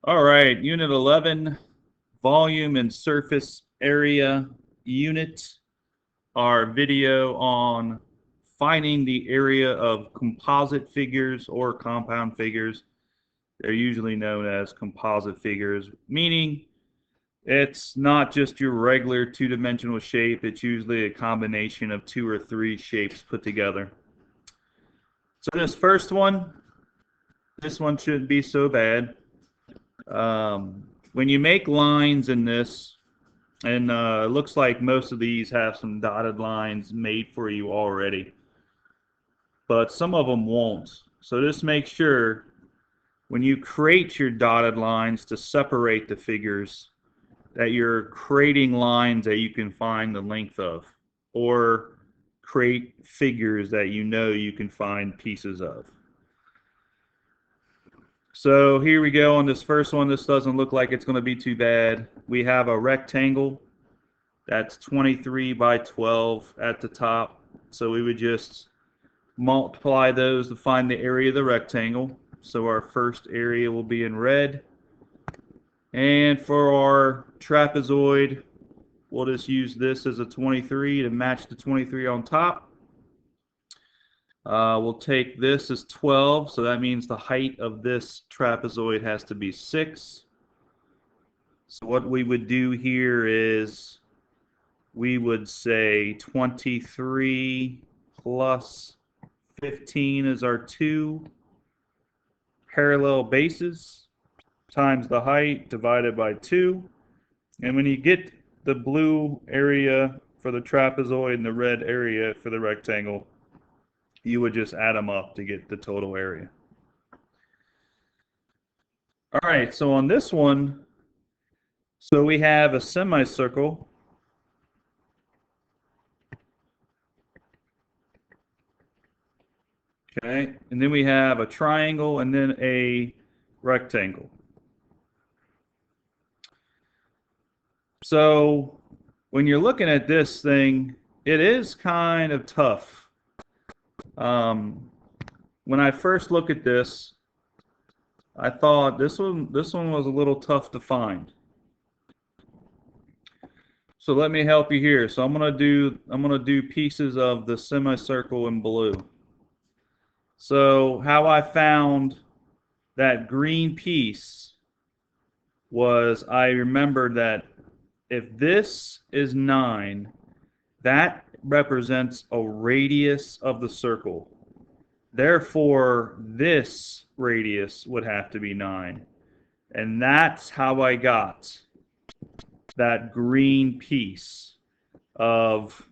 All right, Unit 11, Volume and Surface Area Unit. Our video on finding the area of composite figures or compound figures. They're usually known as composite figures, meaning it's not just your regular two-dimensional shape. It's usually a combination of two or three shapes put together. So this one shouldn't be so bad. When you make lines in this, and it looks like most of these have some dotted lines made for you already, but some of them won't. So just make sure when you create your dotted lines to separate the figures that you're creating lines that you can find the length of, or create figures that you know you can find pieces of. So here we go on this first one. This doesn't look like it's going to be too bad. We have a rectangle that's 23 by 12 at the top. So we would just multiply those to find the area of the rectangle. So our first area will be in red. And for our trapezoid, we'll just use this as a 23 to match the 23 on top. We'll take this as 12, so that means the height of this trapezoid has to be 6. So what we would do here is we would say 23 plus 15 is our two parallel bases times the height divided by 2. And when you get the blue area for the trapezoid and the red area for the rectangle, you would just add them up to get the total area. All right, so on this one, so we have a semicircle. Okay, and then we have a triangle and then a rectangle. So when you're looking at this thing, it is kind of tough. When I first look at this, I thought this one was a little tough to find. So let me help you here. So I'm gonna do pieces of the semicircle in blue. So how I found that green piece was I remembered that if this is 9, that represents a radius of the circle. Therefore, this radius would have to be 9. And that's how I got that green piece of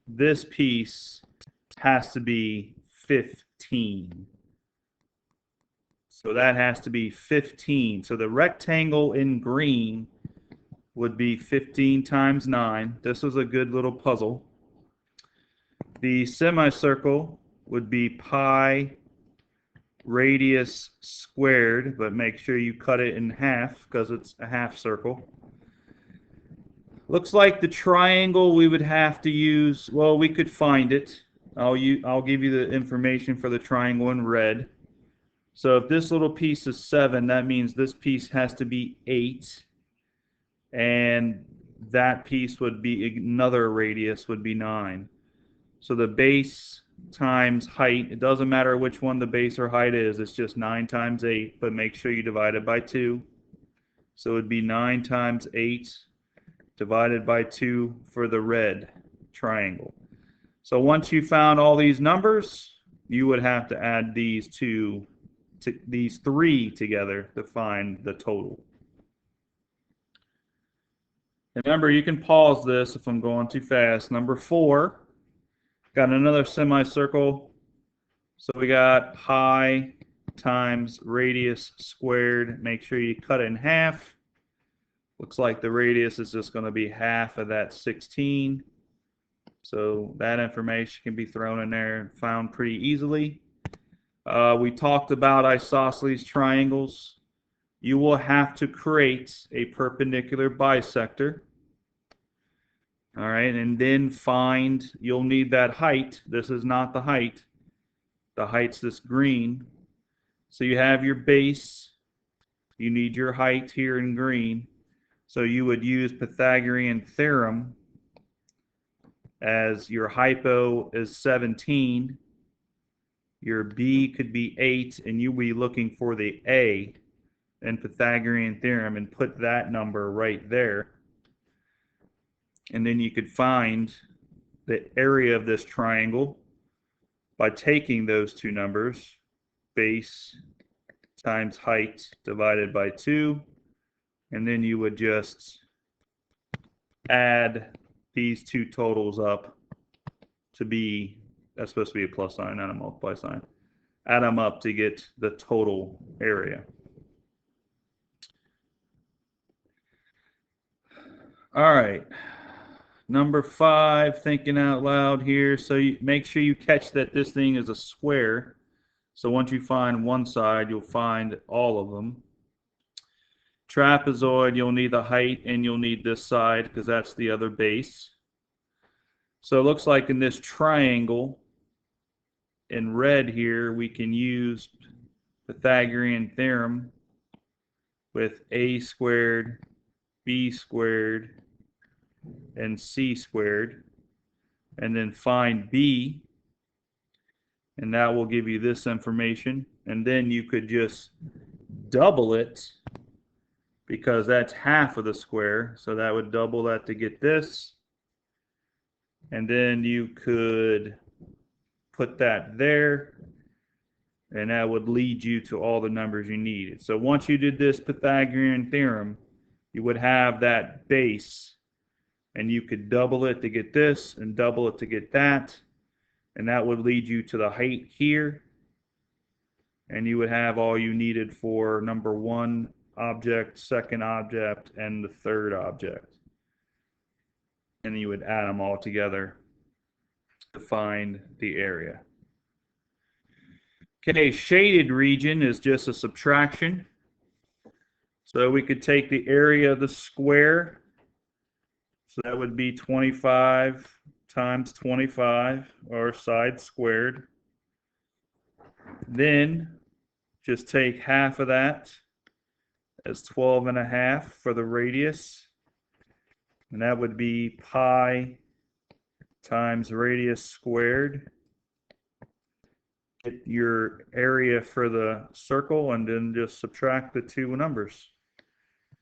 this piece has to be 15. So that has to be 15. So the rectangle in green would be 15 times 9. This was a good little puzzle. The semicircle would be pi radius squared, but make sure you cut it in half because it's a half circle. Looks like the triangle we would have to use, well, we could find it. I'll give you the information for the triangle in red. So if this little piece is 7, that means this piece has to be 8. And that piece would be, another radius would be 9. So the base times height, it doesn't matter which one the base or height is, it's just 9 times 8, but make sure you divide it by 2. So it would be 9 times 8 divided by 2 for the red triangle. So once you found all these numbers, you would have to add these these 3 together to find the total. Remember, you can pause this if I'm going too fast. Number 4, got another semicircle. So we got pi times radius squared. Make sure you cut it in half. Looks like the radius is just going to be half of that 16. So that information can be thrown in there and found pretty easily. We talked about isosceles triangles. You will have to create a perpendicular bisector. All right, and then you'll need that height. This is not the height. The height's this green. So you have your base you need your height here in green. So you would use Pythagorean theorem as your hypo is 17, your B could be 8, and you'll be looking for the A in Pythagorean theorem and put that number right there. And then you could find the area of this triangle by taking those two numbers, base times height divided by 2, and then you would just add these two totals up to be, that's supposed to be a plus sign, not a multiply sign. Add them up to get the total area. All right. Number 5, thinking out loud here. So you make sure you catch that this thing is a square. So once you find one side, you'll find all of them. Trapezoid, you'll need the height and you'll need this side because that's the other base. So it looks like in this triangle, in red here, we can use Pythagorean theorem with a squared, b squared, and c squared, and then find b, and that will give you this information. And then you could just double it because that's half of the square, so that would double that to get this. And then you could put that there, and that would lead you to all the numbers you needed. So once you did this Pythagorean theorem, you would have that base, and you could double it to get this and double it to get that, and that would lead you to the height here, and you would have all you needed for number 1 object, second object, and the third object. And you would add them all together to find the area. Okay, shaded region is just a subtraction. So we could take the area of the square. So that would be 25 times 25, or side squared. Then just take half of that as 12.5 for the radius. And that would be pi times radius squared. Get your area for the circle and then just subtract the two numbers.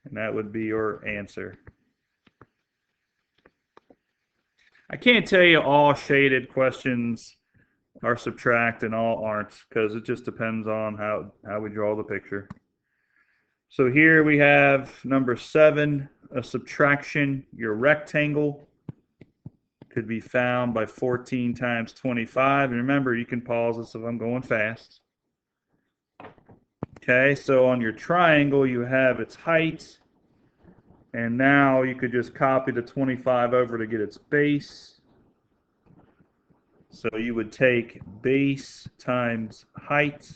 And that would be your answer. I can't tell you all shaded questions are subtract and all aren't, because it just depends on how we draw the picture. So here we have number 7, a subtraction. Your rectangle could be found by 14 times 25. And remember, you can pause this if I'm going fast. Okay, so on your triangle, you have its height. And now you could just copy the 25 over to get its base. So you would take base times height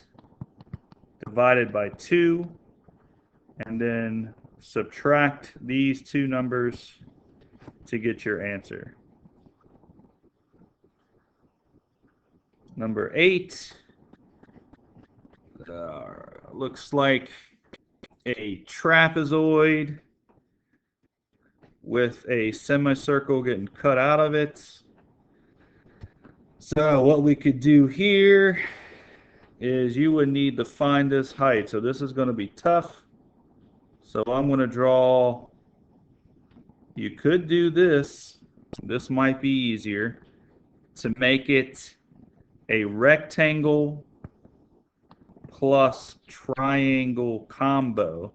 divided by 2. And then subtract these two numbers to get your answer. Number 8 looks like a trapezoid with a semicircle getting cut out of it. So what we could do here is you would need to find this height. So this is going to be tough. So I'm going to draw, you could do this, this might be easier, to make it a rectangle plus triangle combo.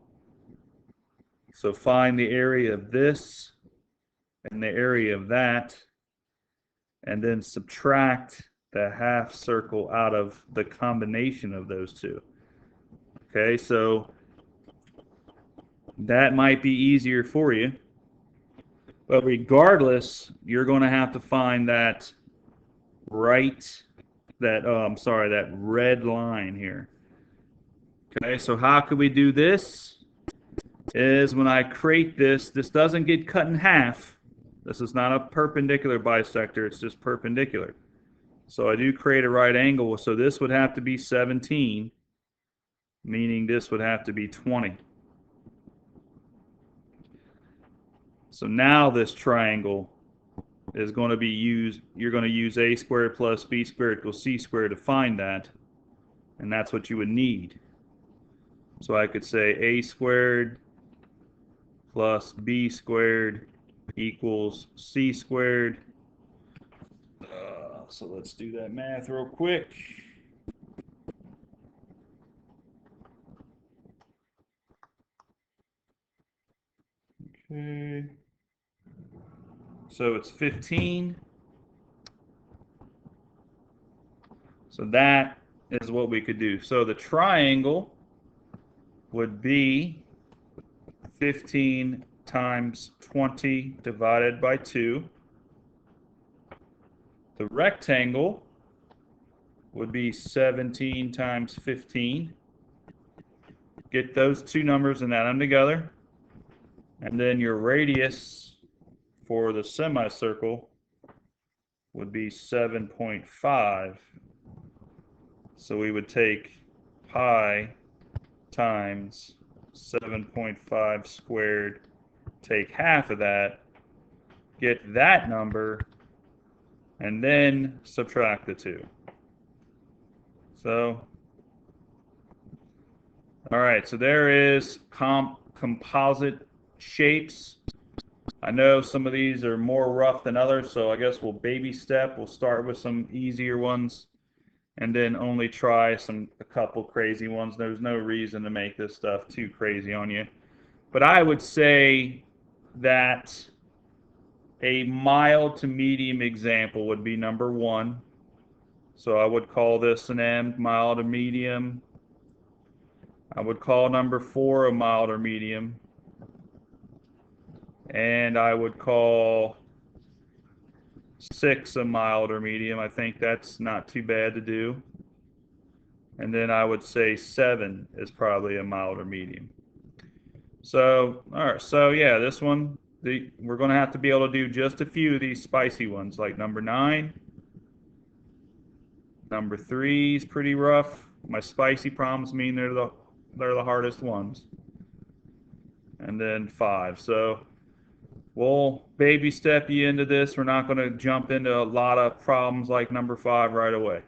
So find the area of this and the area of that, and then subtract the half circle out of the combination of those two. Okay, so that might be easier for you. But regardless, you're going to have to find that that red line here. Okay, so how could we do this? Is when I create this doesn't get cut in half. This is not a perpendicular bisector, it's just perpendicular. So I do create a right angle, so this would have to be 17, meaning this would have to be 20. So now this triangle is going to be used, you're going to use a squared plus b squared equals c squared to find that, and that's what you would need. So I could say a squared plus b squared equals c squared. So let's do that math real quick. Okay. So it's 15. So that is what we could do. So the triangle would be 15 times 20 divided by 2. The rectangle would be 17 times 15. Get those two numbers and add them together. And then your radius for the semicircle would be 7.5. So we would take pi times 7.5 squared, take half of that, get that number, and then subtract the 2. So, all right, so there is composite shapes. I know some of these are more rough than others, so I guess we'll baby step. We'll start with some easier ones and then only try a couple crazy ones. There's no reason to make this stuff too crazy on you. But I would say that a mild to medium example would be number 1. So I would call this an M, mild or medium. I would call number 4 a mild or medium. And I would call 6 a mild or medium. I think that's not too bad to do. And then I would say 7 is probably a mild or medium. So, all right. So yeah, this one, we're going to have to be able to do just a few of these spicy ones, like number 9. Number 3 is pretty rough. My spicy problems mean they're the hardest ones. And then 5. So we'll baby step you into this. We're not going to jump into a lot of problems like number 5 right away.